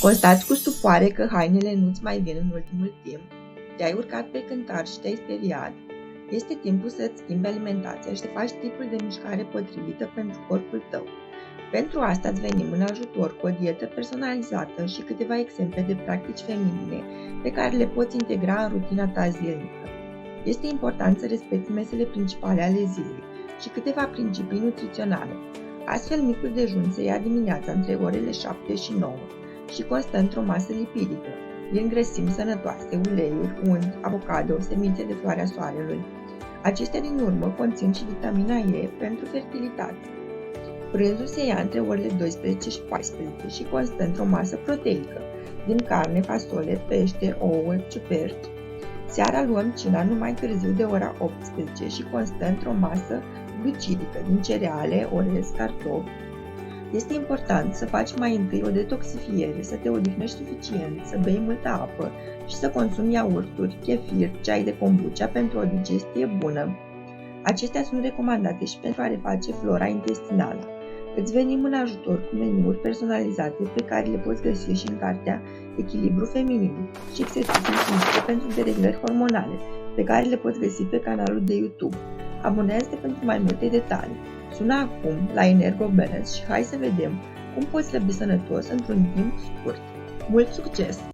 Constați cu stupoare că hainele nu-ți mai vin în ultimul timp? Te-ai urcat pe cântar și te-ai speriat? Este timpul să-ți schimbi alimentația și să faci tipul de mișcare potrivită pentru corpul tău. Pentru asta îți venim în ajutor cu o dietă personalizată și câteva exemple de practici feminine pe care le poți integra în rutina ta zilnică. Este important să respecti mesele principale ale zilei și câteva principii nutriționale. Astfel, micul dejun se ia dimineața între orele 7 și 9 și constă într-o masă lipidică, din grăsimi sănătoase, uleiuri, unt, avocado, semințe de floarea soarelui. Acestea din urmă conțin și vitamina E pentru fertilitate. Prânzul se ia între orele 12 și 14 și constă într-o masă proteică, din carne, fasole, pește, ouă, ciuperci. Seara luăm cina nu mai târziu de ora 18 și constă într-o masă glucidică, din cereale, orez, cartofi. Este important să faci mai întâi o detoxifiere, să te odihnești suficient, să bei multă apă și să consumi iaurturi, chefir, ceai de kombucha pentru o digestie bună. Acestea sunt recomandate și pentru a reface flora intestinală. Îți venim în ajutor cu meniuri personalizate pe care le poți găsi și în cartea Echilibru Feminin și exerciții fizice pentru dereglări hormonale, pe care le poți găsi pe canalul de YouTube. Abonează-te pentru mai multe detalii. Sună acum la Energo Balance și hai să vedem cum poți slăbi sănătos într-un timp scurt. Mult succes!